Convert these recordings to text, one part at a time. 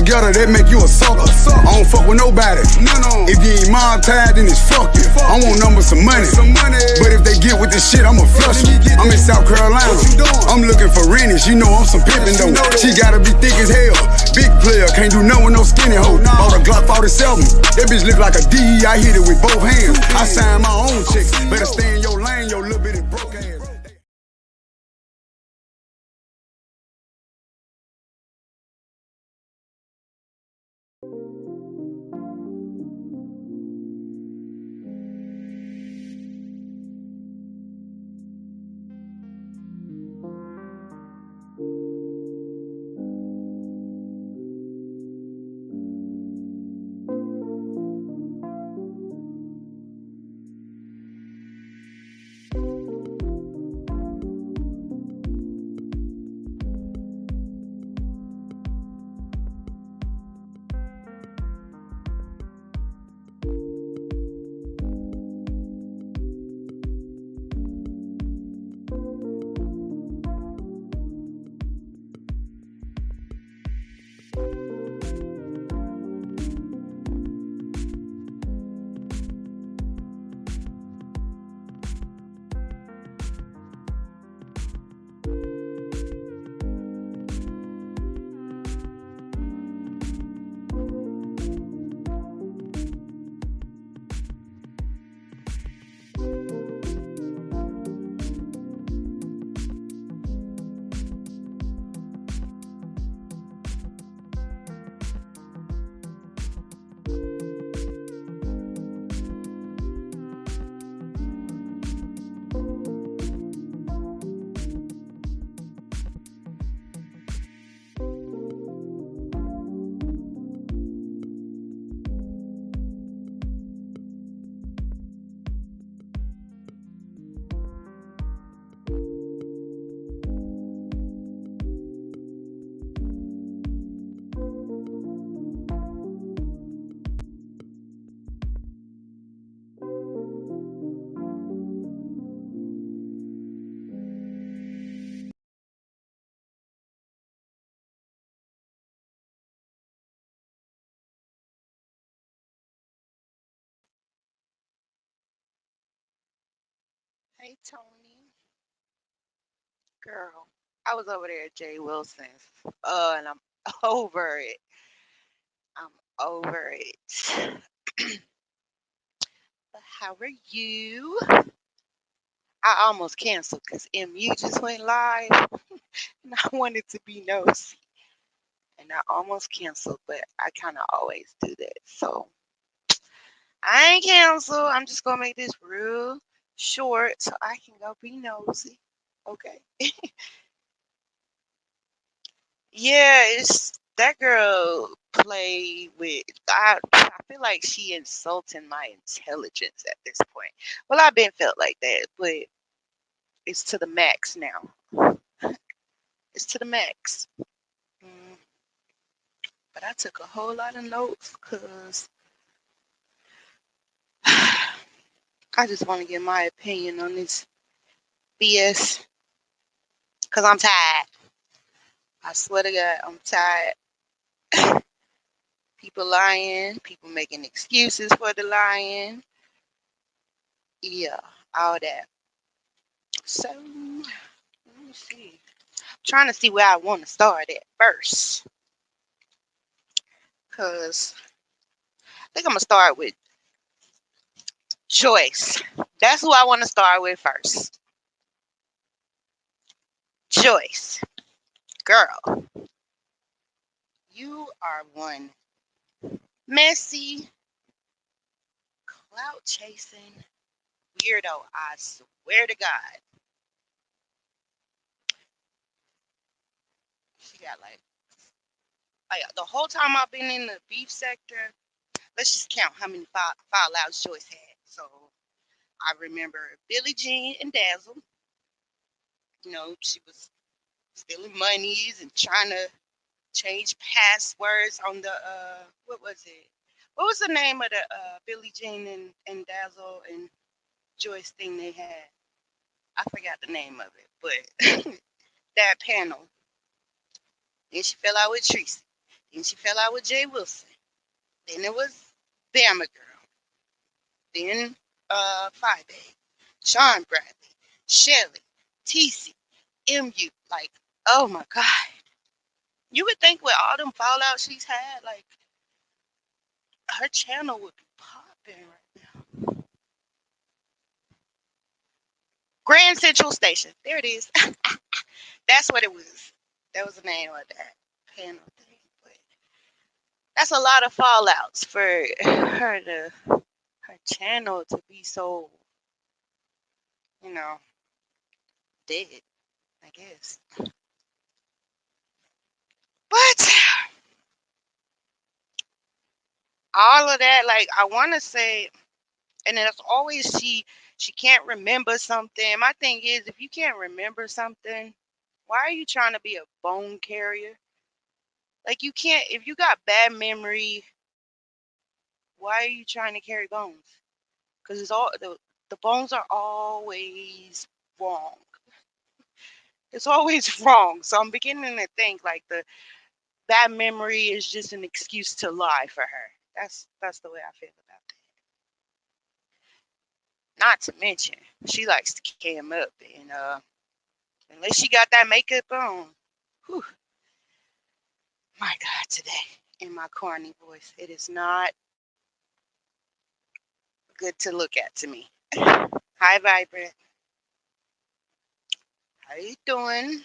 together, that make you a sucker. I don't fuck with nobody. If you ain't mob tied, then it's fuck you. I want numbers, some money. But if they get with this shit, I'ma flush you. I'm in South Carolina. I'm looking for renties. You know I'm some pimpin' though. She gotta be thick as hell. Big player, can't do nothing with no skinny hoe. Bought a Glock 47. That bitch look like a D. I hit it with both hands. I sign my own checks. Better stay in your lane, your little bitty broke ass. Hey Tony, girl, I was over there at Jay Wilson's, and I'm over it. I'm over it. But how are you? I almost canceled because MU just went live, and I wanted to be nosy, and I almost canceled, but I kind of always do that. So I ain't cancel. I'm just gonna make this real short so I can go be nosy. Okay. Yeah, it's that girl play with. I feel like she insulting my intelligence at this point. Well, I've been felt like that, but it's to the max now. It's to the max. Mm, but I took a whole lot of notes because I just want to get my opinion on this BS. Because I'm tired. I swear to God, I'm tired. People lying, people making excuses for the lying. Yeah, all that. So, let me see. I'm trying to see where I want to start at first. Because I think I'm going to start with Joyce. That's who I want to start with first. Joyce. Girl, you are one messy, clout chasing weirdo. I swear to God. She got like the whole time I've been in the beef sector, let's just count how many fallouts Joyce had. So I remember Billie Jean and Dazzle. You know, she was stealing monies and trying to change passwords on the what was it? What was the name of the Billie Jean and Dazzle and Joyce thing they had? I forgot the name of it, but that panel. And she fell out with Tracy. Then she fell out with Jay Wilson. Then it was Bama Girl. Then Five Sean Bradley, Shelly, TC, MU. Like, oh my God. You would think with all them fallouts she's had, like her channel would be popping right now. Grand Central Station. There it is. That's what it was. That was the name of that panel thing. But that's a lot of fallouts for her channel to be so, you know, dead, I guess. But all of that, like I wanna say, and it's always she can't remember something. My thing is, if you can't remember something, why are you trying to be a bone carrier? Like you can't, if you got bad memory, why are you trying to carry bones? Because it's all the bones are always wrong. It's always wrong. So I'm beginning to think like the bad memory is just an excuse to lie for her. That's the way I feel about that. Not to mention, she likes to cam up, and unless she got that makeup on, whew, my God, today in my corny voice, it is not good to look at to me. Hi, Vibrant. How you doing?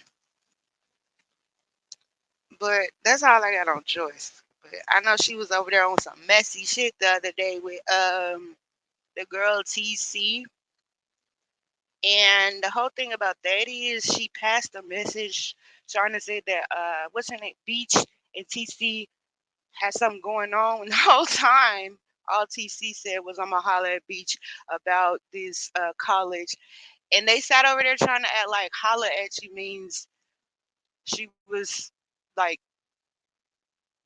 But that's all I got on Joyce. But I know she was over there on some messy shit the other day with the girl TC. And the whole thing about that is she passed a message trying to say that what's her name? Beach and TC had something going on. And the whole time all TC said was I'm gonna holler at Beach about this college. And they sat over there trying to act like holler at you means she was like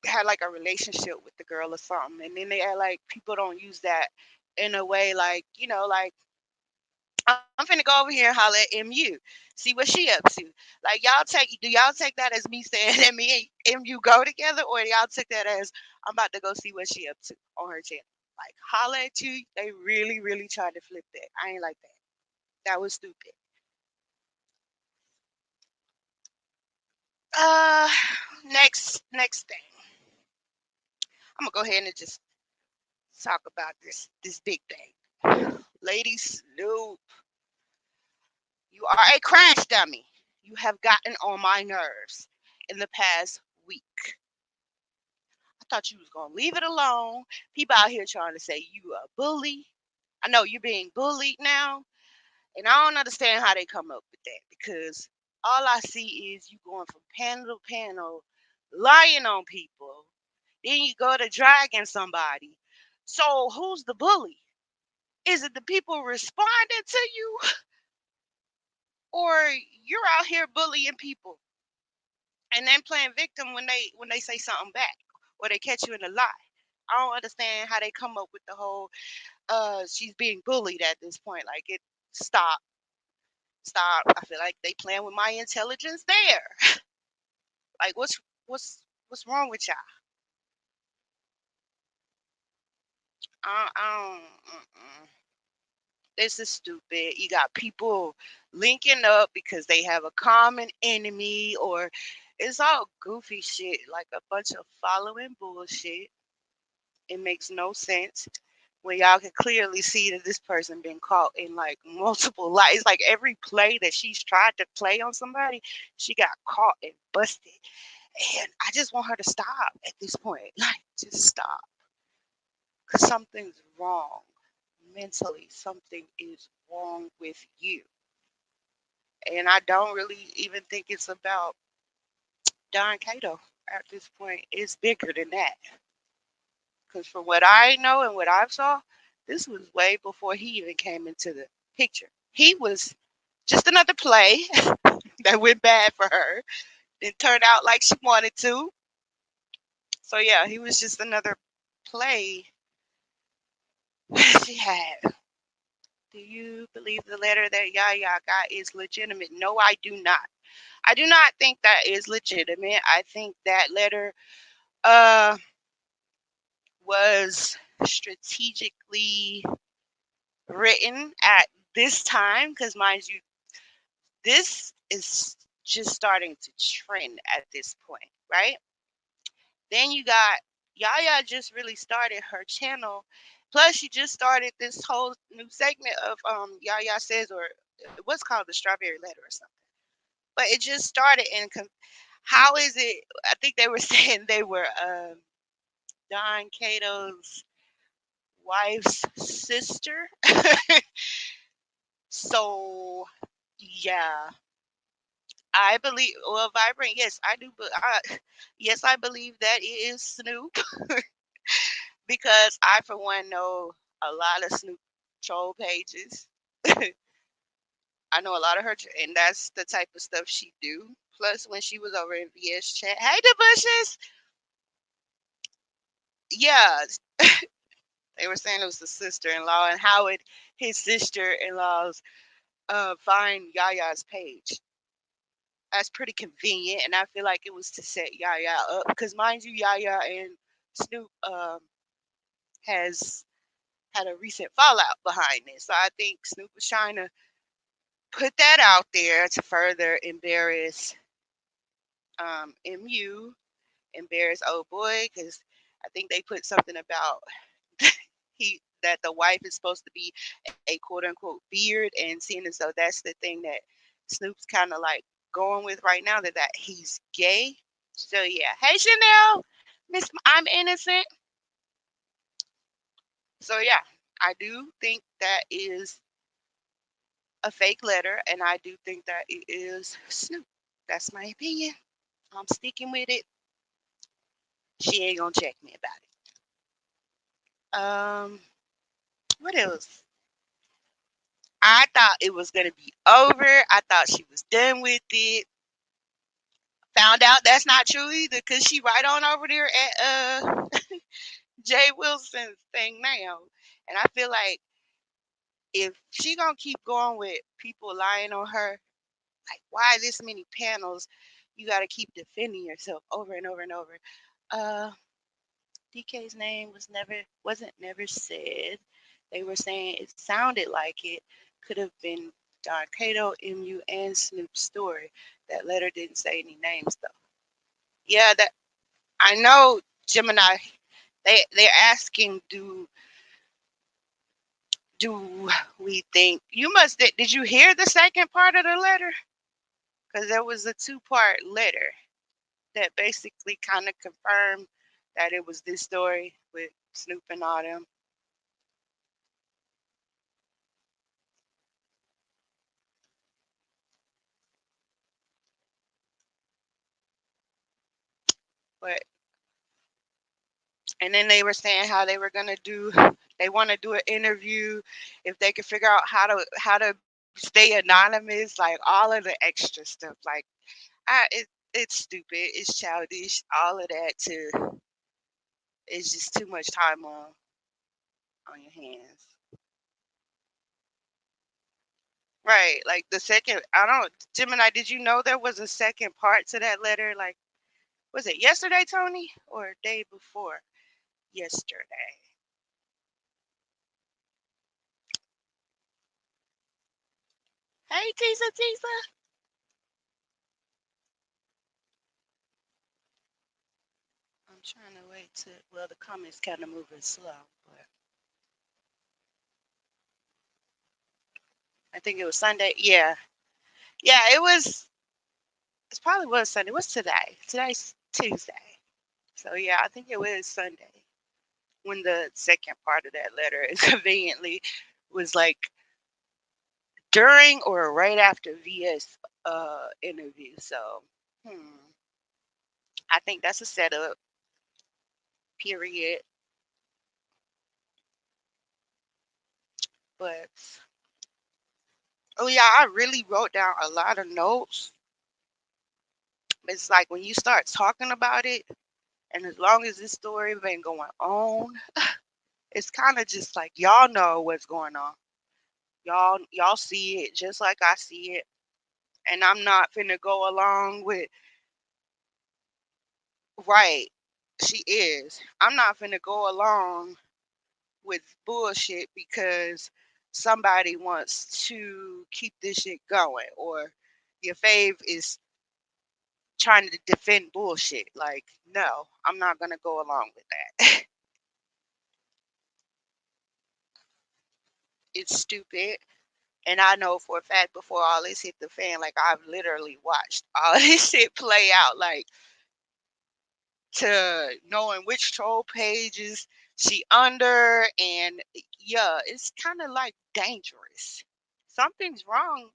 had like a relationship with the girl or something. And then they act like people don't use that in a way like, you know, like I'm finna go over here and holler at MU, see what she up to. Like do y'all take that as me saying that me and MU go together, or y'all took that as I'm about to go see what she up to on her channel? Like holler at you, they really, really tried to flip that. I ain't like that. That was stupid. Uh, next thing, I'm gonna go ahead and just talk about this big thing. Lady Snoop, you are a crash dummy. You have gotten on my nerves in the past week. I thought you was gonna leave it alone. People out here trying to say you a bully. I know you're being bullied now, and I don't understand how they come up with that because all I see is you going from panel to panel, lying on people. Then you go to dragging somebody. So who's the bully? Is it the people responding to you, or you're out here bullying people and then playing victim when they say something back or they catch you in a lie? I don't understand how they come up with the whole she's being bullied at this point. Like it stop, stop. I feel like they playing with my intelligence there. Like what's wrong with y'all? I don't, this is stupid. You got people linking up because they have a common enemy, or it's all goofy shit, like a bunch of following bullshit. It makes no sense when y'all can clearly see that this person been caught in like multiple lies. Like every play that she's tried to play on somebody, she got caught and busted. And I just want her to stop at this point. Like, just stop. Because something's wrong. Mentally, something is wrong with you. And I don't really even think it's about Don Cato at this point. It's bigger than that. Because from what I know and what I've saw, this was way before he even came into the picture. He was just another play that went bad for her. Didn't turn out like she wanted to. So yeah, he was just another play she had. Do you believe the letter that Yaya got is legitimate? No, I do not. I do not think that is legitimate. I think that letter uh was strategically written at this time, because mind you, this is just starting to trend at this point, right? Then you got Yaya just really started her channel. Plus, she just started this whole new segment of Yaya Says, or it was called the Strawberry Letter or something. But it just started, and how is it? I think they were saying they were Don Cato's wife's sister. So yeah, I believe. Well, Vibrant, yes, I do. But yes, I believe that it is Snoop because I, for one, know a lot of Snoop troll pages. I know a lot of her, and that's the type of stuff she do. Plus, when she was over in VS chat, hey, the bushes, yeah, they were saying it was the sister-in-law, and how would his sister-in-laws find Yaya's page. That's pretty convenient, and I feel like it was to set Yaya up because, mind you, Yaya and Snoop has had a recent fallout behind this. So I think Snoop was trying to put that out there to further embarrass MU, embarrass old boy, because I think they put something about that the wife is supposed to be a quote unquote beard, and seeing as though that's the thing that Snoop's kind of like going with right now, that he's gay. So yeah, hey Chanel, Miss I'm innocent. So yeah, I do think that is a fake letter, and I do think that it is Snoop. That's my opinion. I'm sticking with it. She ain't gonna check me about it. What else? I thought it was gonna be over. I thought she was done with it. Found out that's not true either, cause she right on over there at Jay Wilson's thing now, and I feel like if she gonna keep going with people lying on her, like why this many panels? You got to keep defending yourself over and over and over. Uh, DK's name wasn't never said. They were saying it sounded like it could have been Don Cato, MU, and Snoop's story. That letter didn't say any names though. Yeah, that I know. Gemini. They're asking, do we think you must? Did you hear the second part of the letter? Because there was a two-part letter that basically kind of confirmed that it was this story with Snoop and all them. But and then they were saying how they were gonna do. They want to do an interview if they could figure out how to stay anonymous, like all of the extra stuff. Like, it's stupid, it's childish, all of that. It's just too much time on your hands. Right. Like the second, I don't, Gemini, did you know there was a second part to that letter? Like, was it yesterday, Tony, or day before yesterday? Hey, Tisa, Tisa. I'm trying to wait to, well, the comments kind of moving slow, but I think it was Sunday. Yeah. Yeah, it probably was Sunday. What's today? Today's Tuesday. So, yeah, I think it was Sunday when the second part of that letter conveniently was like during or right after VS interview. So, I think that's a setup. Period. But oh yeah, I really wrote down a lot of notes. It's like when you start talking about it, and as long as this story been going on, it's kind of just like y'all know what's going on. Y'all see it just like I see it, and I'm not finna go along with right. She is. I'm not finna go along with bullshit because somebody wants to keep this shit going, or your fave is trying to defend bullshit. Like, no, I'm not gonna go along with that. It's stupid. And I know for a fact before all this hit the fan, like I've literally watched all this shit play out, like to knowing which troll pages she under, and yeah, it's kind of like dangerous. Something's wrong,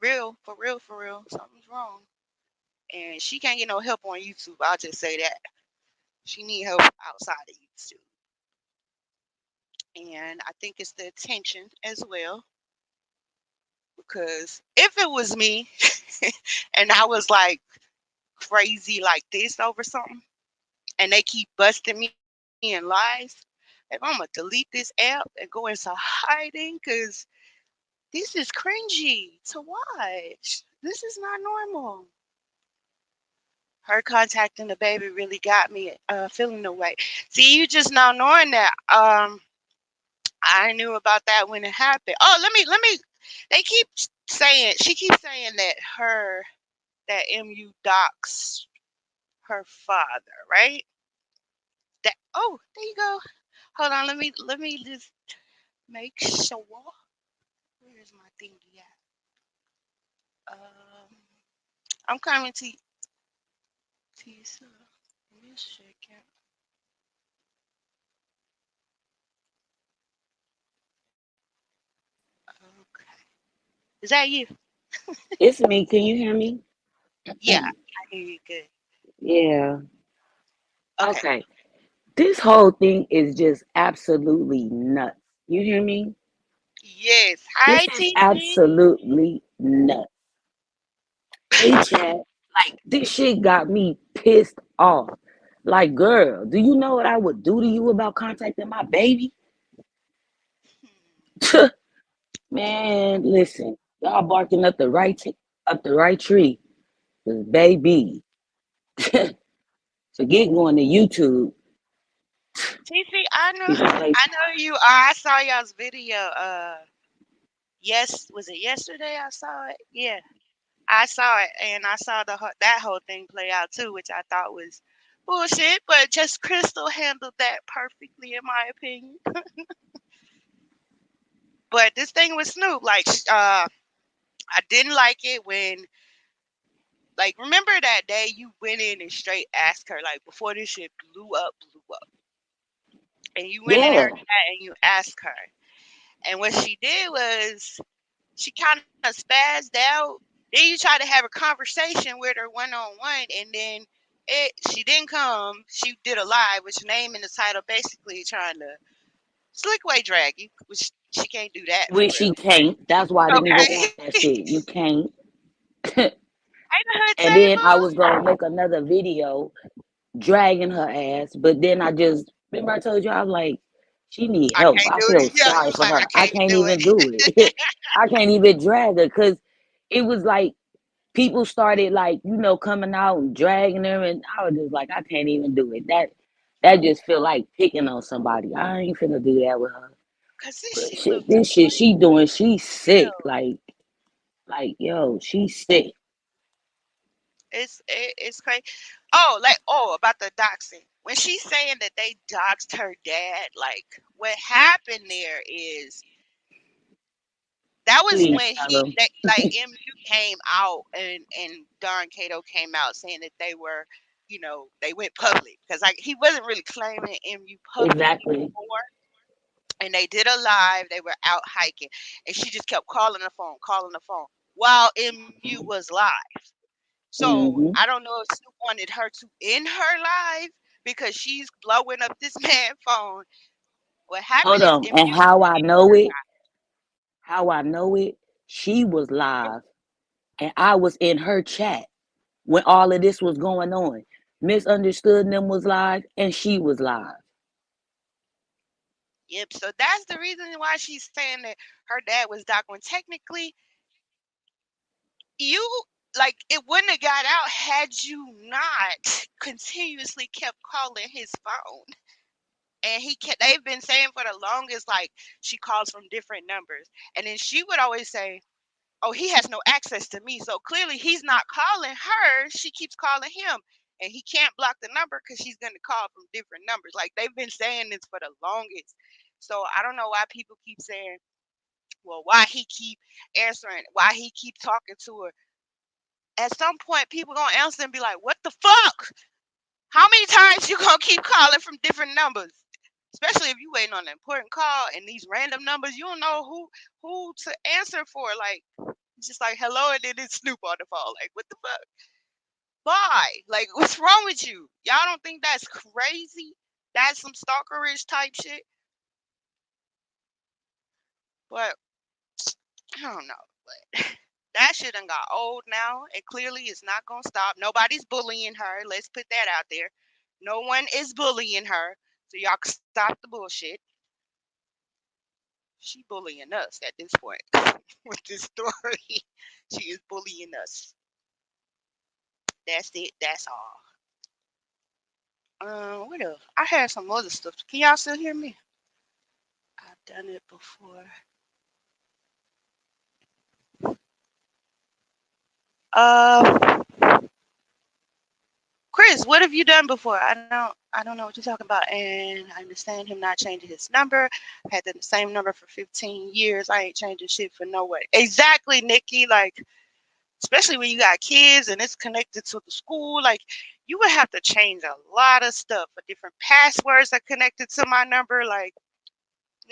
real for real for real. Something's wrong, and she can't get no help on YouTube. I'll just say that she need help outside of YouTube, and I think it's the attention as well. Because if it was me, and I was like crazy like this over something, and they keep busting me in lies, if I'm gonna delete this app and go into hiding, because this is cringy to watch. This is not normal. Her contacting the baby really got me feeling the way. See, you just now knowing that. I knew about that when it happened. Oh, let me. They keep saying, she keeps saying that that MU docs her father, right? That, oh, there you go. Hold on, let me just make sure. Where is my thingy at? I'm coming to you soon. Give me a second. Okay. Is that you? It's me. Can you hear me? Yeah, I hear you good. Yeah. Okay. Okay. This whole thing is just absolutely nuts. You hear me? Yes. This Hi, is TT. absolutely nuts. Hey, chat. Like, this shit got me pissed off. Like, girl, do you know what I would do to you about contacting my baby? Man, listen. Y'all barking up the up the right tree. 'Cause baby, forget going to YouTube. TT, I know, People play I too know you are. I saw y'all's video. Yes, was it yesterday? I saw it. Yeah, I saw it, and I saw that whole thing play out too, which I thought was bullshit. But just Crystal handled that perfectly, in my opinion. But this thing with Snoop, like, I didn't like it when, like, remember that day you went in and straight asked her, like, before this shit blew up, and you went in her Yeah. chat and you asked her, and what she did was she kind of spazzed out. Then you tried to have a conversation with her one on one, and then she didn't come. She did a live, which name in the title basically trying to slick way drag you, which she can't do that for When real. she can't. That's why the nigga Okay, want that shit. You can't. ain't her And then I was table. gonna make another video dragging her ass, but then I just remember I told you I was like, she need I help. can't I do feel it. Yeah, you sorry was for like, her. I I can't can't do even it. do it. I can't even drag her because it was like people started like coming out and dragging her, and I was just like, I can't even do it. That just feel like picking on somebody. I ain't finna do that with her. Cause this But shit shit, looked this shit she doing, she's sick. real. Like yo, she's sick. It's crazy. Oh, like, oh, about the doxing. When she's saying that they doxed her dad, like what happened there is that was Please when tell them. like MU came out, and Don Cato came out saying that they were, they went public because like he wasn't really claiming MU public Exactly. before. And they did a live. They were out hiking, and she just kept calling the phone while MU was live. So Hmm. I don't know if Snoop wanted her to end her live because she's blowing up this man's phone. What Hold happened is on. And MU just ended her how I know it, she was live and I was in her chat when all of this was going on. Misunderstood them was live and she was live. Yep. So that's the reason why she's saying that her dad was doc when technically you like it wouldn't have got out had you not continuously kept calling his phone. And they've been saying for the longest, like, she calls from different numbers. And then she would always say, oh, he has no access to me. So clearly he's not calling her. She keeps calling him. And he can't block the number because she's going to call from different numbers. Like, they've been saying this for the longest. So I don't know why people keep saying, well, why he keep answering, why he keep talking to her. At some point, people going to answer and be like, what the fuck? How many times you going to keep calling from different numbers? Especially if you waiting on an important call and these random numbers, you don't know who to answer for. Like, it's just like hello, and then it's Snoop on the phone. Like, what the fuck? Why? Like, what's wrong with you? Y'all don't think that's crazy? That's some stalkerish type shit. But I don't know. But that shit done got old now, and clearly it's not gonna stop. Nobody's bullying her. Let's put that out there. No one is bullying her. So y'all can stop the bullshit. She bullying us at this point with this story. She is bullying us. That's it. That's all. What else? I had some other stuff. Can y'all still hear me? I've done it before. Uh, Chris, what have you done before? I don't know what you're talking about, and I understand him not changing his number. I've had the same number for 15 years. I ain't changing shit for no way. Exactly, Nikki. Like, especially when you got kids and it's connected to the school, like, you would have to change a lot of stuff. For different passwords are connected to my number. Like,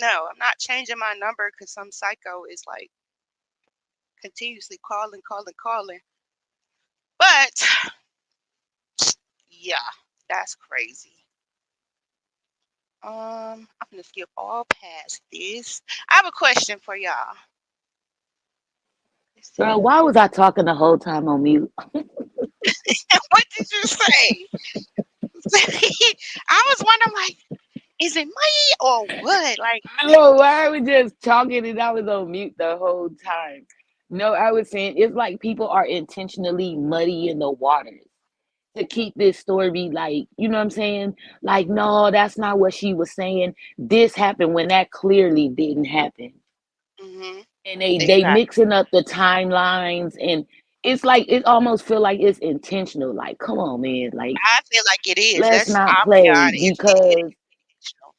no, I'm not changing my number because some psycho is like continuously calling. But yeah, that's crazy. I'm gonna skip all past this. I have a question for y'all. Let's see. Girl, why was I talking the whole time on mute? What did you say? I was wondering, like, is it me or what? Like, No, I was just talking and I was on mute the whole time. No, I was saying it's like people are intentionally muddying the waters to keep this story like, you know what I'm saying? Like, no, that's not what she was saying. This happened when that clearly didn't happen. hmm And they exactly. mixing up the timelines, and it's like it almost feel like it's intentional. Like, come on, man, like I feel like it is. let's not I'll be play honest. It is because intentional.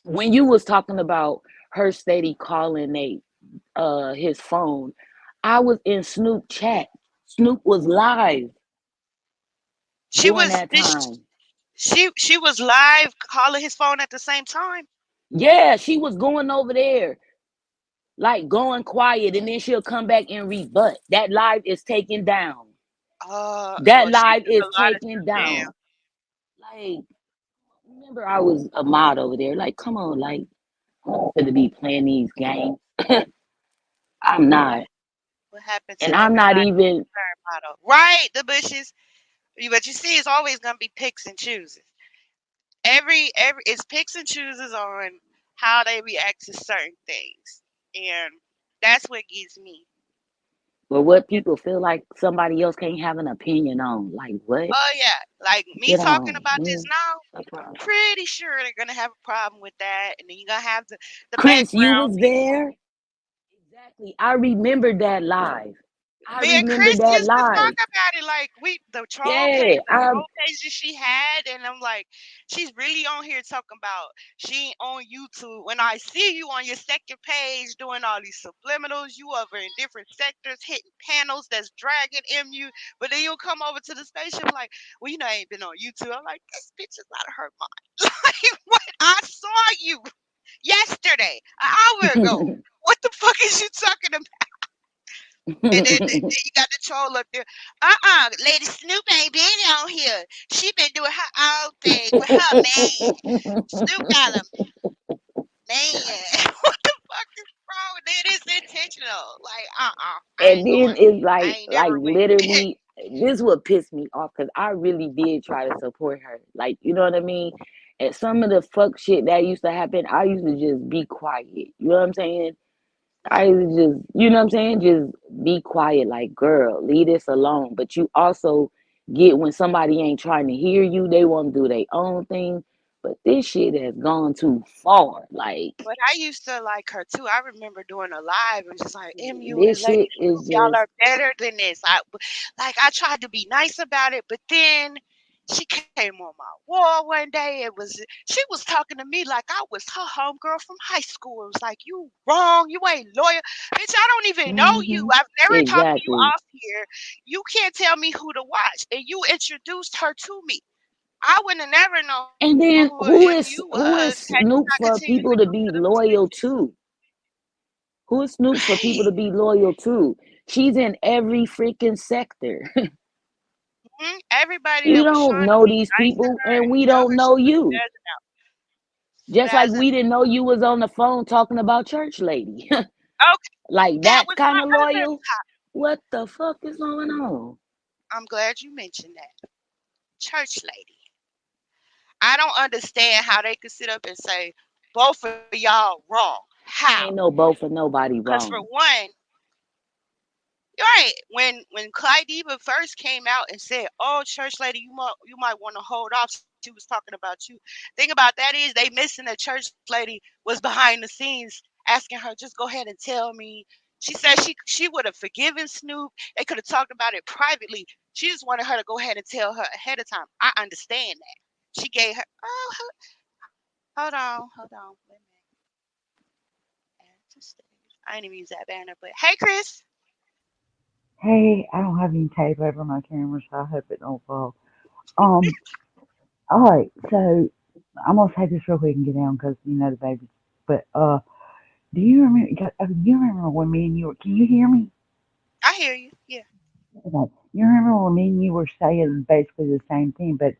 when you was talking about her steady calling Nate his phone, I was in Snoop chat. Snoop was live She during was that this. time. She was live calling his phone at the same time. Yeah, she was going over there, like going quiet, and then she'll come back and rebut. That live is taken down. That Well, she live took is a lot of taken stuff down. down. Like, remember I was a mod over there. Like, come on, like, I'm not gonna be playing these games. I'm What not. what happened And to I'm not everybody even model? Right, the bushes. But you see, it's always gonna be picks and chooses. Every it's picks and chooses on how they react to certain things, and that's what gets me. or what You people feel like somebody else can't have an opinion on. Like, what? Oh yeah, like me Get talking on, about this man. now, No I'm problem. pretty sure they're gonna have a problem with that, and then you're gonna have the Chris, you background was people. there? Exactly. I remember that live. I Me and remember Chris that used to talk live. about it, like Yeah. the troll pages she had, and I'm like, she's really on here talking about she ain't on YouTube. When I see you on your second page doing all these subliminals, you over in different sectors hitting panels that's dragging MU, but then you'll come over to the station like, well, I ain't been on YouTube. I'm like, this bitch is out of her mind. Like, what? I saw you yesterday, an hour ago. What the fuck is you talking about? And then you got the troll up there. Lady Snoop ain't been on here. She been doing her own thing with her man. Snoop got a man. What the fuck is wrong with it? It's intentional. Like, I And ain't then going. it's I like ain't like never went. literally this would piss me off because I really did try to support her. Like, you know what I mean? And some of the fuck shit that used to happen, I used to just be quiet. You know what I'm saying? I just, you know what I'm saying? Just be quiet, like, girl, leave this alone. But you also get when somebody ain't trying to hear you, they want to do their own thing. But this shit has gone too far. Like, But I used to like her too. I remember doing a live and just like MU and this Lady shit Snoop, is y'all just, are better than this. I tried to be nice about it, but then she came on my wall one day. She was talking to me like I was her homegirl from high school. It was like, you wrong, you ain't loyal. Bitch, I don't even know you. hmm I've never talked to you exactly. off here. You can't tell me who to watch. And you introduced her to me. I wouldn't have never known who And a then MU was who had is you not Snoop continued for to talk people to to be them loyal snitches. to? Who is Snoop for people Right. to be loyal to? She's in every freaking sector. Everybody We that was don't trying to know be these nice to people her and and we tell don't her she know was you. Just like spazzing. we didn't know you was on the phone talking about church lady. Okay, Like that that was kind my of other loyal. What the fuck is going on? I'm glad you mentioned that. Church lady. I don't understand how they could sit up and say both of y'all wrong. How? Ain't no both for nobody Because for wrong. one, right, when Clyde Diva first came out and said, "Oh, church lady, you might want to hold off," she was talking about you. Thing about that is they missing that church lady was behind the scenes asking her, "Just go ahead and tell me." She said she would have forgiven Snoop. They could have talked about it privately. She just wanted her to go ahead and tell her ahead of time. I understand that. She gave her. Oh, hold on. Wait a minute. Add to stage. I didn't even use that banner, but hey, Chris. Hey, I don't have any tape over my camera, so I hope it don't fall. Um, all right, so I'm gonna take this real quick and get down because you know the baby. But do you remember? You remember when me and you were? Can you hear me? I hear you. Yeah. Okay. You remember when me and you were saying basically the same thing, but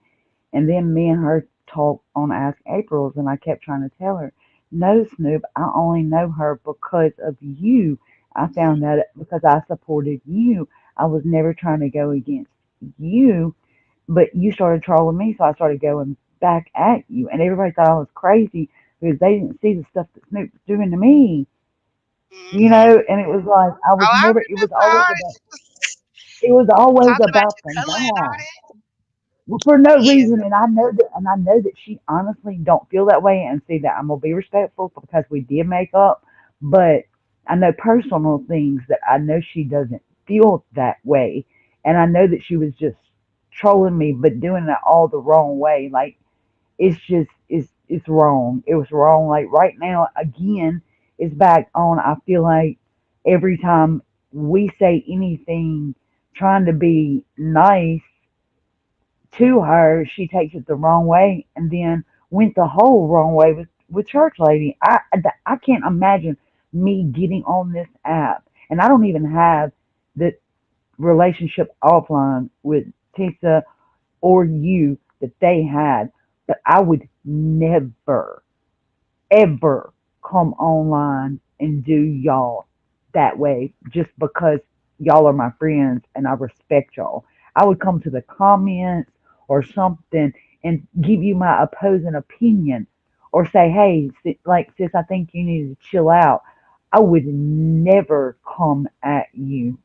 and then me and her talked on Ask April's, and I kept trying to tell her, no, Snoop, I only know her because of you. I found out because I supported you. I was never trying to go against you, but you started trolling me, so I started going back at you, and everybody thought I was crazy because they didn't see the stuff that Snoop was doing to me, Mm-hmm. and it was like I was Oh, I never. remember all that. It was always Talking about about your the color and all guy. that. Well, for no Yeah. reason, and I know that she honestly don't feel that way, and see that I'm gonna be respectful because we did make up, but I know personal things that I know she doesn't feel that way, and I know that she was just trolling me, but doing it all the wrong way. Like it's wrong. It was wrong. Like right now, again, it's back on. I feel like every time we say anything, trying to be nice to her, she takes it the wrong way, and then went the whole wrong way with church lady. I can't imagine me getting on this app, and I don't even have the relationship offline with Tisa or you that they had, but I would never ever come online and do y'all that way just because y'all are my friends and I respect y'all. I would come to the comments or something and give you my opposing opinion or say, hey, like, sis, I think you need to chill out. I would never come at you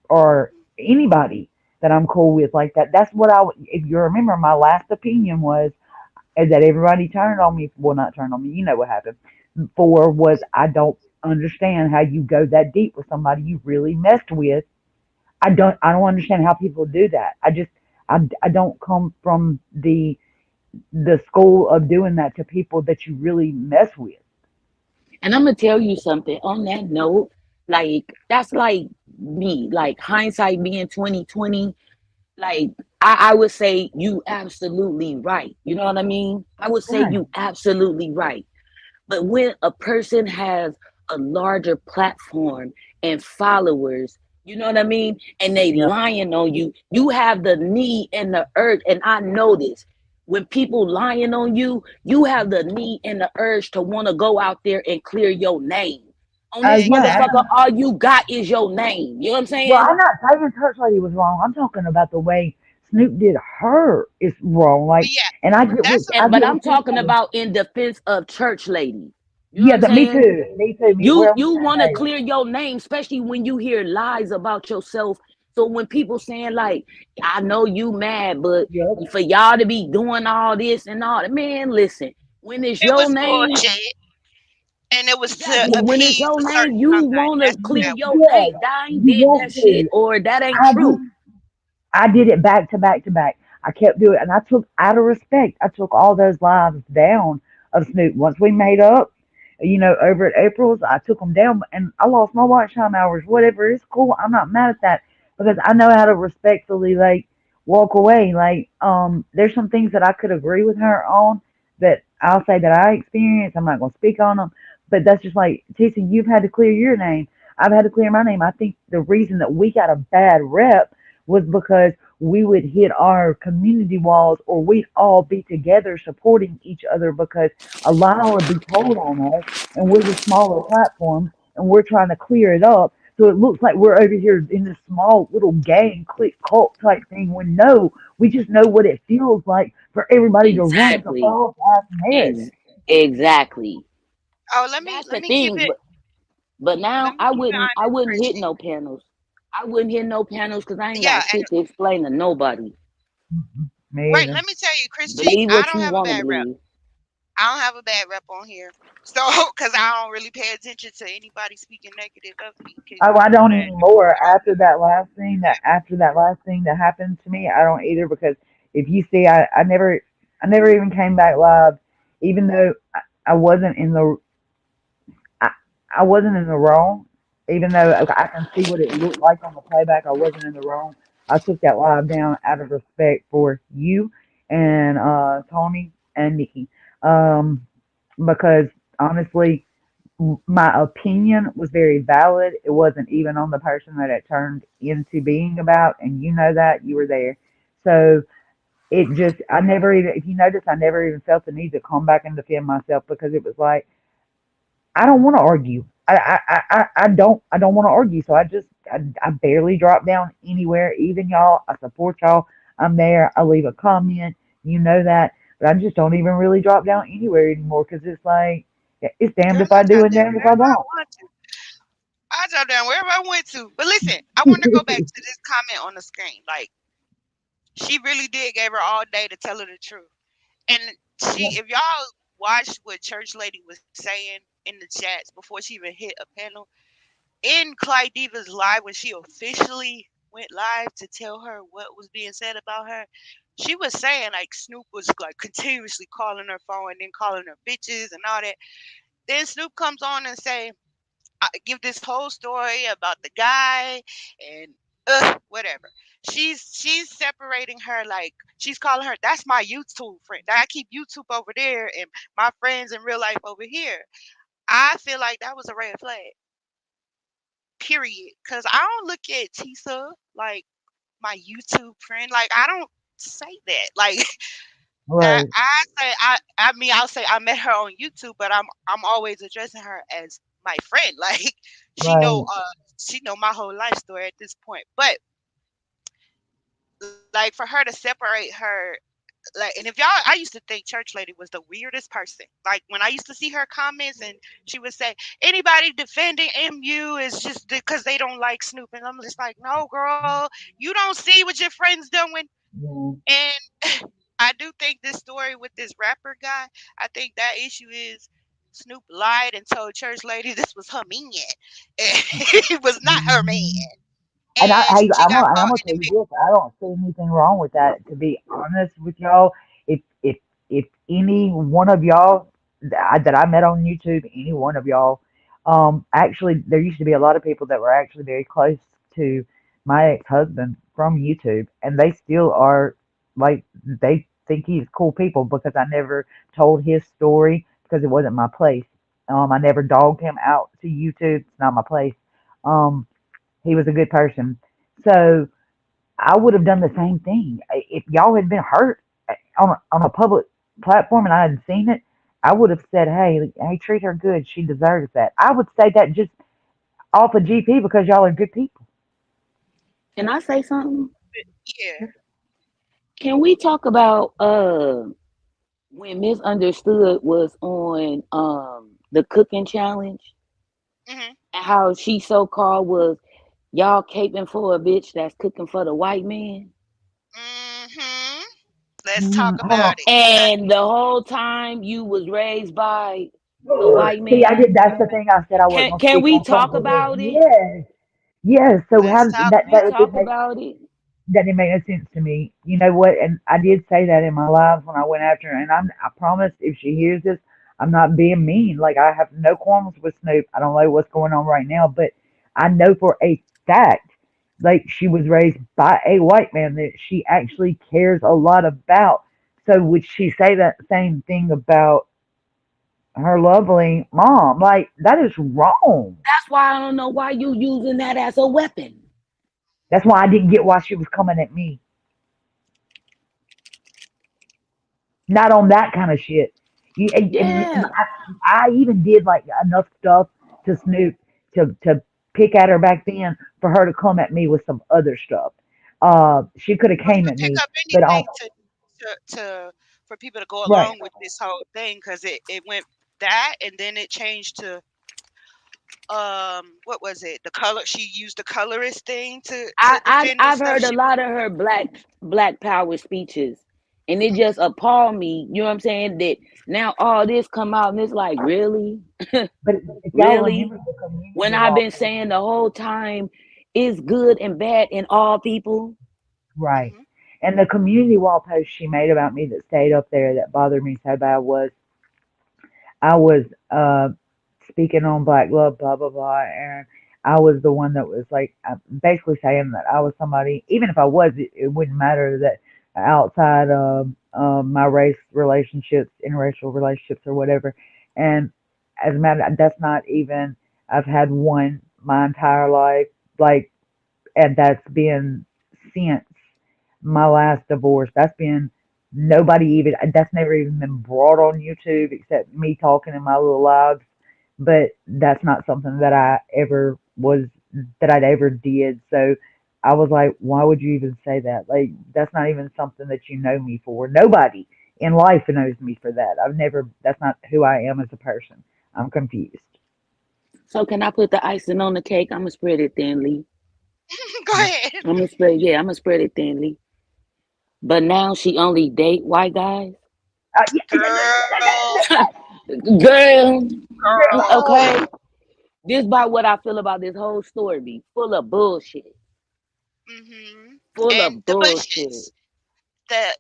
or anybody that I'm cool with like that. That's what I would, if you remember, my last opinion was that everybody turned on me. Well, not turned on me. You know what happened. For was I don't understand how you go that deep with somebody you really messed with. I don't understand how people do that. I don't come from the school of doing that to people that you really mess with. And I'm gonna tell you something on that note. Like that's like me. Like hindsight being 2020. Like I would say you absolutely right. You know what I mean? I would say Right. you absolutely right. But when a person has a larger platform and followers, you know what I mean? And they Yeah. lying on you, you have the need and the urge. And I know this. When people lying on you, you have the need and the urge to want to go out there and clear your name. On this Yeah. motherfucker, all you got is your name. You know what I'm Well, saying? I'm not saying Church Lady was wrong. I'm talking about the way Snoop did her is wrong. But Like, yeah, and I get what that's a And I but get I'm what you're talking saying. about in defense of church lady. You know what Yeah, I'm that me saying? too. Me too. Me, we're You on the you same want to page. clear your name, especially when you hear lies about yourself. So when people saying like, I know you mad, but Yep. for y'all to be doing all this and all that, man, listen, when it's It your was name, bullshit, and it was to exactly, when it's appease your a name, certain you somebody. want to That's what clear that was. your Yeah, name. That I ain't you did want that shit, to. or that ain't I true. did. I did it back to back to back. I kept doing it, and I took out of respect. I took all those lives down of Snoop. Once we made up, over at April's, I took them down, and I lost my watch time hours. Whatever, it's cool. I'm not mad at that because I know how to respectfully like walk away. Like, there's some things that I could agree with her on that I'll say that I experienced. I'm not gonna speak on them, but that's just like Tissy. You've had to clear your name. I've had to clear my name. I think the reason that we got a bad rep was because we would hit our community walls or we'd all be together supporting each other because a lie would be told on us and we're the smaller platforms and we're trying to clear it up. So it looks like we're over here in this small little gang, clique, cult type thing when no, we just know what it feels like for everybody to run at the Exactly, false ass head. Ex- exactly. Oh, That's let the me keep thing. it But let now me I keep it wouldn't I honest, wouldn't hit Christian. no panels. I wouldn't hit no panels because I ain't Yeah, got and shit to explain to nobody. Me right. either. Let me tell you, Christian. Believe I what don't you have a want to bad rep. believe. I don't have a bad rep on here. So, because I don't really pay attention to anybody speaking negative of me, because Oh, you I know don't that anymore. I don't After that last thing that happened to me, I don't either because if you see, I never even came back live, even though I wasn't in the, I, I wasn't in the wrong. Even though I can see what it looked like on the playback, I wasn't in the wrong. I took that live down out of respect for you and Tony and Nikki, um, because honestly my opinion was very valid. It wasn't even on the person that it turned into being about, and you know that you were there. So it just, I never even, if you notice, I never even felt the need to come back and defend myself because it was like, I don't want to argue. I don't want to argue. So I barely drop down anywhere. Even y'all, I support y'all. I'm there. I leave a comment. You know that. But I just don't even really drop down anywhere anymore because it's like, it's damned girl, if I I do drop and down damned if I wherever I don't. want to. I drop down wherever I went to. But listen, I want to go back to this comment on the screen. Like, she really did gave her all day to tell her the truth. And if y'all watched what Church Lady was saying in the chats before she even hit a panel, in Clyde Diva's live when she officially went live to tell her what was being said about her, she was saying like Snoop was like continuously calling her phone and then calling her bitches and all that. Then Snoop comes on and say, I give this whole story about the guy and whatever. She's separating her like she's calling her that's my YouTube friend. I keep YouTube over there and my friends in real life over here. I feel like that was a red flag. Period. Cause I don't look at Tisa like my YouTube friend. Like I don't say that. Like that Right, I mean I'll say I met her on YouTube, but I'm always addressing her as my friend. Like she know right. she know my whole life story at this point. But like for her to separate her like and if y'all I used to think Church Lady was the weirdest person. Like when I used to see her comments and she would say anybody defending MU is just because they don't like Snoop and I'm just like no girl you don't see what your friends doing. Yeah. And I do think this story with this rapper guy, I think that issue is Snoop lied and told Church Lady this was her man. And it was not her man. Mhm. And she got And caught I'm gonna in tell the you mix. this. I don't see anything wrong with that. To be honest with y'all, if any one of y'all that I met on YouTube, any one of y'all, actually, there used to be a lot of people that were actually very close to my ex-husband from YouTube, and they still are like they think he's cool people because I never told his story because it wasn't my place. I never dogged him out to YouTube. It's not my place. Um, he was a good person. So I would have done the same thing. If y'all had been hurt on a public platform and I had seen it, I would have said, hey, treat her good. She deserves that. I would say that just off of GP because y'all are good people. Can I say something? Yeah. Can we talk about when Misunderstood was on the cooking challenge, Mhm. and how she so called was y'all caping for a bitch that's cooking for the white man. Mhm. Let's talk Mm, hold about on. it. And the whole time you was raised by a white See, I did. man. That's the thing I said I wasn't Can gonna can speak we on talk something. about it? Yes, yes. So Let's how talk. Can we that talk didn't make about it? that didn't make no sense to me. You know what? And I did say that in my lives when I went after her. And I promise if she hears this, I'm not being mean. Like I have no qualms with Snoop. I don't know what's going on right now, but I know for a fact, like she was raised by a white man that she actually cares a lot about. So would she say that same thing about her lovely mom? Like that is wrong. That's why I don't know why you using that as a weapon. That's why I didn't get why she was coming at me. Not on that kind of shit. And Yeah. I even did like enough stuff to Snoop to pick at her back then for her to come at me with some other stuff. She could have Well, you came can at pick me, up but on anything to for people to go right. along with this whole thing because it went that and then it changed to what was it? The color she used the colorist thing to defend the I've stuff heard a she lot of her black power speeches, and it just appalled me. You know what I'm saying? That now all this come out, and it's like, really, But if y'all really. remember the When community I've wall been post, saying the whole time, it's good and bad in all people. right? hmm And the community wall post she made about me that stayed up there that bothered me so bad was I was speaking on Black Love, blah blah blah, and I was the one that was like basically saying that I was somebody. Even if I was, it wouldn't matter that outside of my race relationships, interracial relationships, or whatever. And as a matter, that's not even. I've had one my entire life, like, and that's been since my last divorce. That's been nobody even that's never even been brought on YouTube except me talking in my little lives. But that's not something that I ever was that I'd ever did. So I was like, why would you even say that? Like that's not even something that you know me for. Nobody in life knows me for that. I've never that's not who I am as a person. I'm confused. So can I put the icing on the cake? I'm gonna spread it thinly. Go ahead. I'm gonna spread it thinly. But now she only date white guys. Yeah, Girl, Girl, girl. okay. This about what I feel about this whole story. Be full of bullshit. hmm Full And of the bullshit. bushes. The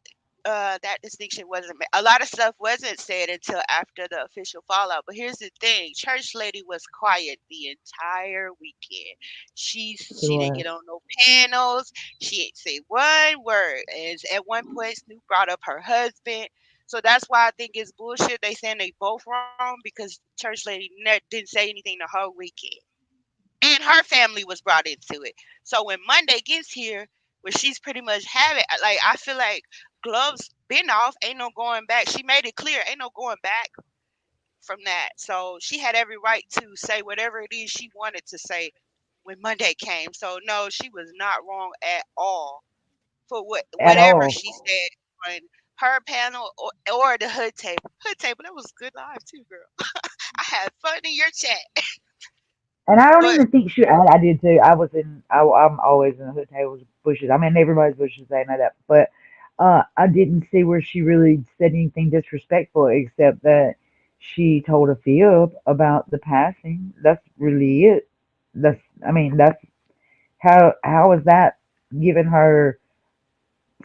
that distinction wasn't a lot of stuff wasn't said until after the official fallout. But here's the thing: Church Lady was quiet the entire weekend. she She didn't was. get on no panels. She ain't say one word. And at one point, Snoop brought up her husband. So that's why I think it's bullshit. They saying they both wrong because Church Lady didn't say anything the whole weekend and her family was brought into it. So when Monday gets here, where she's pretty much have it, like I feel like gloves been off, ain't no going back. She made it clear, ain't no going back from that. So she had every right to say whatever it is she wanted to say when Monday came. So no, she was not wrong at all for At whatever all. she said on her panel or the hood table. Hood table, that was good live too, girl. I had fun in your chat. And I don't But even think she. I did too. I was in. I'm always in the hood tables bushes. I mean, everybody's bushes. They know that. But I didn't see where she really said anything disrespectful, except that she told a fib about the passing. That's really it. That's. I mean, that's how is that giving her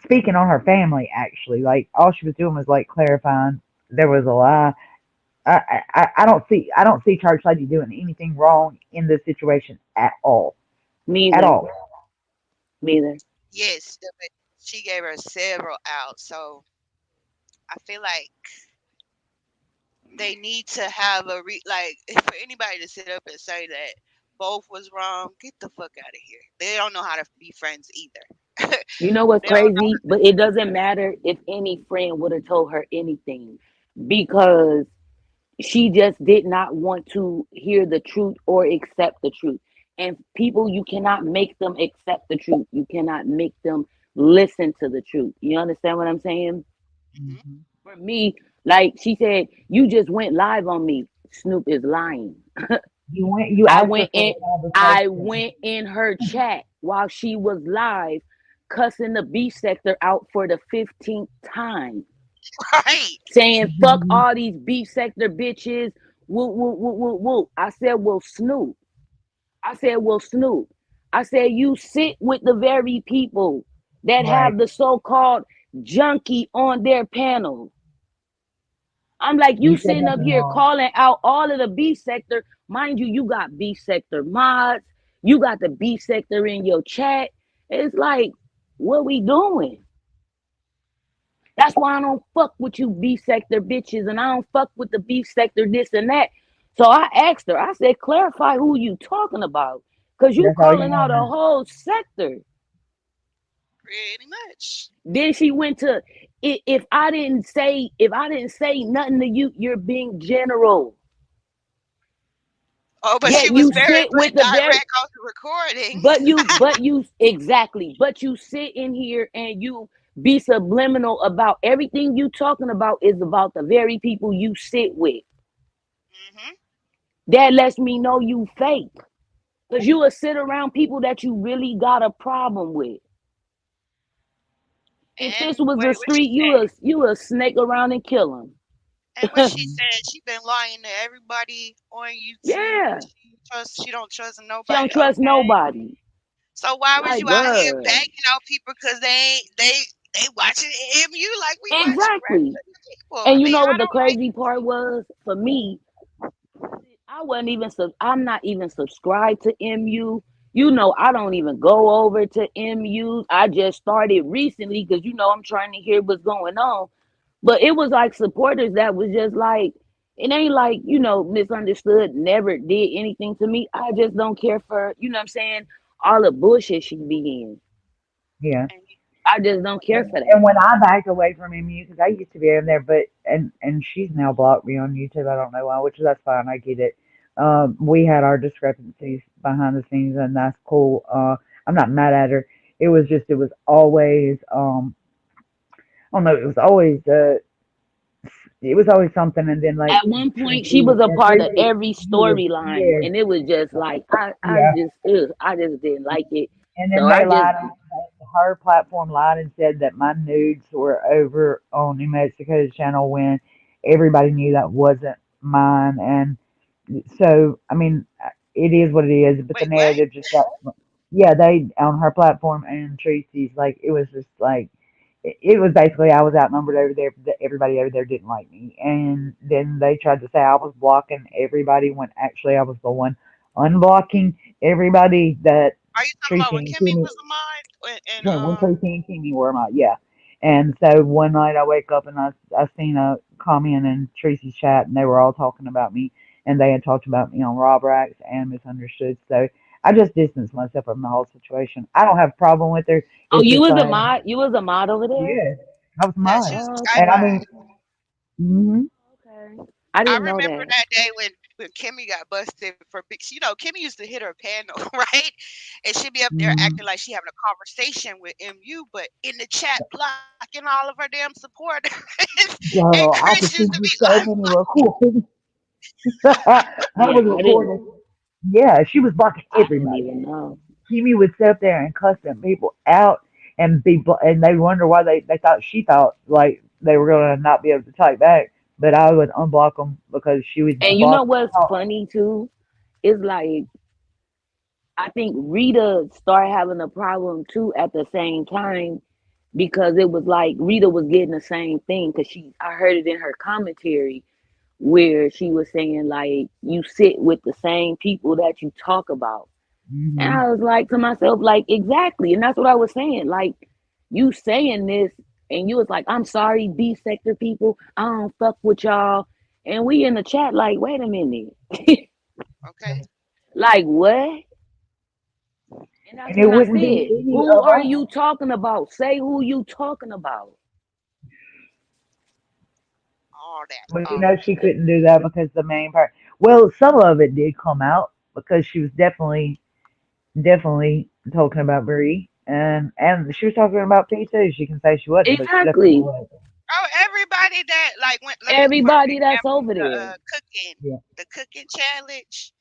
speaking on her family? Actually, like all she was doing was like clarifying there was a lie. I don't see Church Lady doing anything wrong in this situation at Neither. all. Neither. yes, she gave her several out. So I feel like they need to have like for anybody to sit up and say that both was wrong. Get the fuck out of here. They don't know how to be friends either. You know what's They don't know. crazy? But it doesn't matter if any friend would have told her anything because she just did not want to hear the truth or accept the truth. And people, you cannot make them accept the truth. You cannot make them listen to the truth. You understand what I'm saying? Mhm. Hmm. For me, like she said, you just went live on me. Snoop is lying. You I asked her went for in the I conversation. went in her chat while she was live cussing the B sector out for the 15th time, Right. saying fuck Mhm. all these B sector bitches. Woo woo woo woo woo. I said, well, Snoop. I said, well, Snoop. I said, you sit with the very people that Right. have the so-called junkie on their panel. I'm like, you You said sitting up nothing here wrong. calling out all of the B sector. Mind you, you got B sector mods. You got the B sector in your chat. It's like, what we doing? That's why I don't fuck with you B sector bitches, and I don't fuck with the B sector this and that. So I asked her, I said, clarify who you talking about. Cause you That's all you calling out a wanted. whole sector. Pretty much. Then she went to, if I didn't say nothing to you, you're being general. Oh, but she Yet was you very sit with the very, direct on the recording. but you exactly, but you sit in here and you be subliminal about everything you talking about is about the very people you sit with. Hmm. That lets me know you fake. Cause you will sit around people that you really got a problem with. If this And was a what she street, said, you will snake around and kill and what them. she said, she been lying to everybody on YouTube, and Yeah, she don't trust she nobody. don't trust Okay, nobody. so why was Like, you out here girl, banging out people because they watching MU like we watching exactly. regular people? I And you mean, know I what the don't like crazy part was for me? I wasn't even I'm not even subscribed to MU. You know, I don't even go over to MU. I just started recently because I'm trying to hear what's going on. But it was like supporters that was just like, it ain't like, misunderstood, never did anything to me. I just don't care for, what I'm saying, all the bullshit she be in. Yeah. and I just don't care for that. And when I backed away from MU, because I used to be in there, but and she's now blocked me on YouTube. I don't know why, which that's fine. I get it. We had our discrepancies behind the scenes, and that's cool. I'm not mad at her. It was just, it was always, I don't know, it was always something, and then like At one point, she Tracy was a and part of Tracy, every she was, storyline, yeah, and it was just like yeah. I just didn't like it. And So then I they just lied on her platform, lied and said that my nudes were over on New Mexico's channel when everybody knew that wasn't mine. And so, I mean, it is what it is. But the wait, what? narrative just got, yeah, they on her platform and Tracy's, like it was just like it was basically I was outnumbered over there. Everybody over there didn't like me, and then they tried to say I was blocking everybody when actually I was the one unblocking everybody that Are you talking about Tracy when and Kimmy Kenny, was a mod? And when Tracy and Kenny were my, yeah. And so one night I wake up and I seen a comment in Tracy's chat and they were all talking about me and they had talked about me on Rob Racks and Misunderstood. So I just distanced myself from the whole situation. I don't have a problem with her. oh, It's you just was a like, mod, over there. yeah, I was yeah, mine. she's Oh, I And I okay, mean, hmm okay. I I didn't know remember that. that day when Kimmy got busted for big. You know, Kimmy used to hit her panel, right? And she'd be up there acting hmm like she having a conversation with MU, but in the chat blocking all of her damn supporters and girl, I Christians could to send be you so many recordings. I Yeah, was I didn't. recording. Yeah, she was blocking I didn't everybody. even know. Kimmy would sit up there and cuss them people out and and they wonder why they thought she thought like they were gonna not be able to type back, but I would unblock them because she was And you know blocking. what's Oh, funny too? It's like I think Rita started having a problem too at the same time because it was like Rita was getting the same thing because I heard it in her commentary where she was saying like you sit with the same people that you talk about. And hmm I was like to myself, like, exactly. And that's what I was saying. Like, you saying this, and you was like, I'm sorry, B sector people. I don't fuck with y'all. And we in the chat, like, wait a minute. okay. Like, what? And that's and it when I wouldn't be said, any who of are us. you talking about? Say who you talking about. All that, But you all know that. she couldn't do that because the main part. Well, some of it did come out because she was definitely talking about Bree, and she was talking about P too. She can say she wasn't, but she definitely Exactly. was. Oh, everybody that like went. Let me for Everybody that's example over the there. Yeah. the cooking challenge.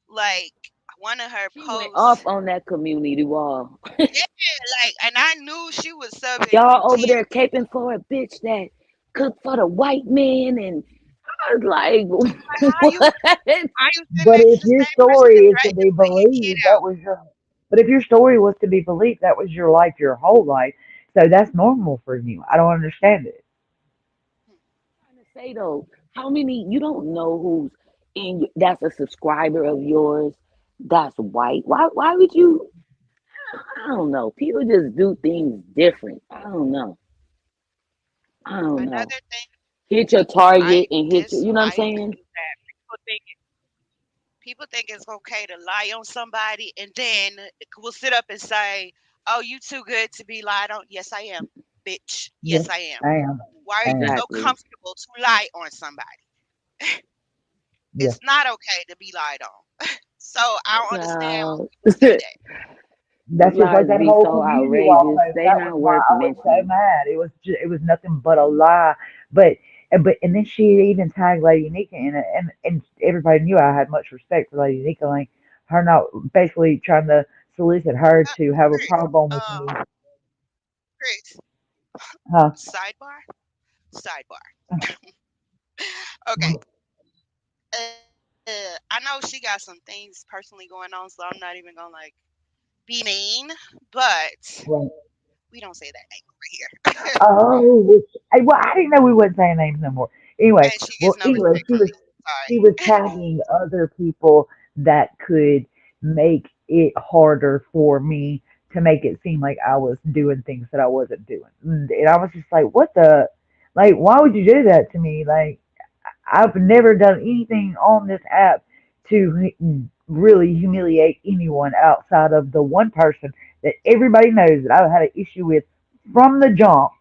Like one of her She went off posts. on that community wall. Yeah, like, and I knew she was subbing Y'all over ten. there caping for a bitch that cooked for the white man, and I was like, How you what? how you sitting But next if to the your same person story that is to threatened to be put your kid believed, that out? was your. But if your story was to be believed, that was your life, your whole life. So that's normal for you. I don't understand it. Trying to say though, how many you don't know who's that's a subscriber of yours that's white. Why would you? I don't know. People just do things different. I don't know. I don't know. Another thing Hit your I target and hit your. You know what I'm dislike saying? is that people think it's okay to lie on somebody, and then will sit up and say, "Oh, you too good to be lied on." Yes, I am, bitch. Yes, Yes, I am. I am. Why are I you am. so Exactly. comfortable to lie on somebody? Yes. It's not okay to be lied on. So I don't understand when Child. people say that. These That's just like lies that be whole so community wall outrageous. post. They That was not why worth I was so mentioning. mad. It was nothing but a lie. But and then she even tagged Lady Nika in it, and everybody knew I had much respect for Lady Nika. Like her not basically trying to solicit her to have a Chris, problem with me. Chris, Huh? sidebar, sidebar. Okay, I know she got some things personally going on, so I'm not even gonna like be mean, but Right. we don't say that name over here. Oh, well, I didn't know we wasn't saying names no more. Anyway, And she well, gets no anyway, respect from me. she was Sorry. tagging other people that could make it harder for me to make it seem like I was doing things that I wasn't doing. And I was just like, what the, like, why would you do that to me? Like, I've never done anything on this app to really humiliate anyone outside of the one person that everybody knows that I've had an issue with from the jump,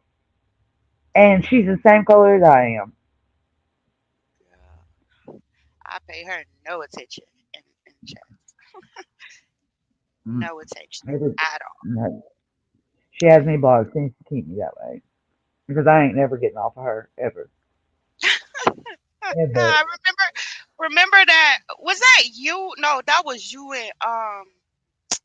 and she's the same color as I am. Girl, I pay her no attention in chat. Mm, No attention it was- at all. no. She has me blocked. She needs to keep me that way because I ain't never getting off of her ever, ever. I remember that, was that you? No, that was you and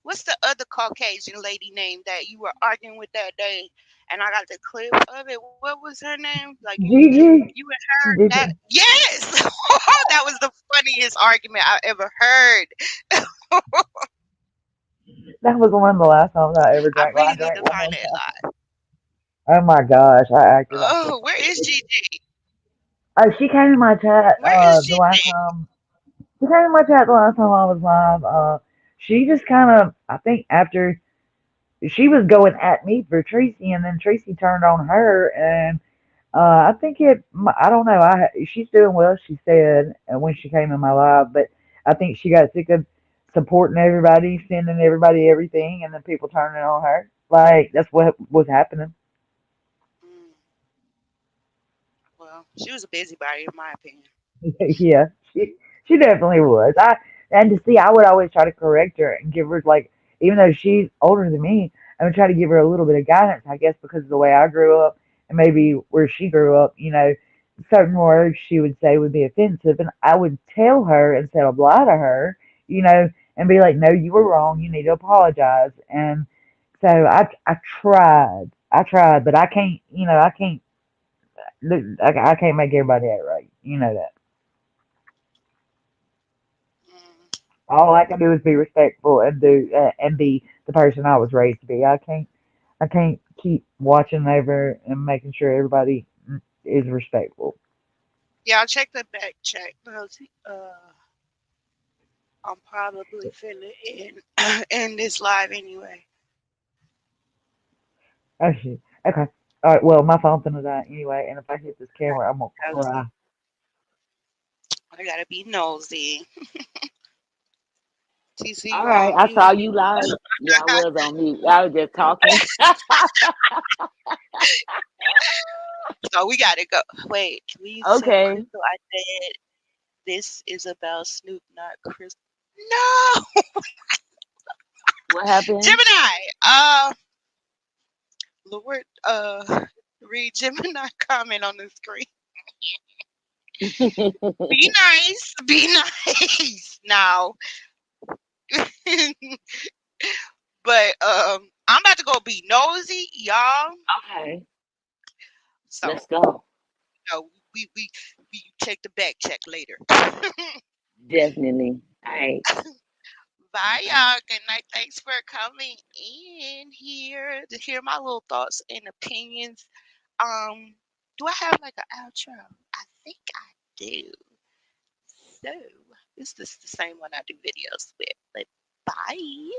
what's the other Caucasian lady name that you were arguing with that day? And I got the clip of it. What was her name? Like Gigi, you and her did that, you, yes. That was the funniest argument I ever heard. that was one of the last times I ever I drank. Well, I really need drank to one find more that time. live. Oh my gosh, I acted like a. Oh, where is Gigi? Oh, she came in my chat Where is the last Gigi? time. She came in my chat the last time I was live. She just kind of, I think after she was going at me for Tracy, and then Tracy turned on her, and I think I don't know. She's doing well, she said, when she came in my live, but I think she got sick of supporting everybody, sending everybody everything, and then people turning on her. Like that's what was happening. Mm, well, she was a busybody, in my opinion. Yeah, she definitely was. And to see, I would always try to correct her and give her like, even though she's older than me, I would try to give her a little bit of guidance. I guess because of the way I grew up and maybe where she grew up, certain words she would say would be offensive, and I would tell her instead of lie to her, and be like, no, you were wrong. You need to apologize. And so I tried, but I can't. I can't. I can't make everybody act right. You know that. Mm, All I can do is be respectful and be the person I was raised to be. I can't keep watching over and making sure everybody is respectful. yeah, I'll check the back check because I'm probably finna end, end this live anyway. Oh shit. Okay. All right. Well, my phone's gonna die anyway, and if I hit this I camera, I'm gonna gotta cry. nosy. I gotta be nosy. TC, All you right, on I saw mute. you live. Yeah, I was on mute. I was just talking. So we gotta go. Wait, can we tell Okay, Crystal I said this is about Snoop, not Crystal? No, what happened? Gemini. Lord, read Gemini comment on the screen. Be nice. Be nice. Now, but I'm about to go be nosy, y'all. Okay, let's So, go. we check the back check later. Definitely. All right. Bye, Bye. y'all. Good night. Thanks for coming in here to hear my little thoughts and opinions. Do I have like an outro? I think I do. So, this is the same one I do videos with. But bye.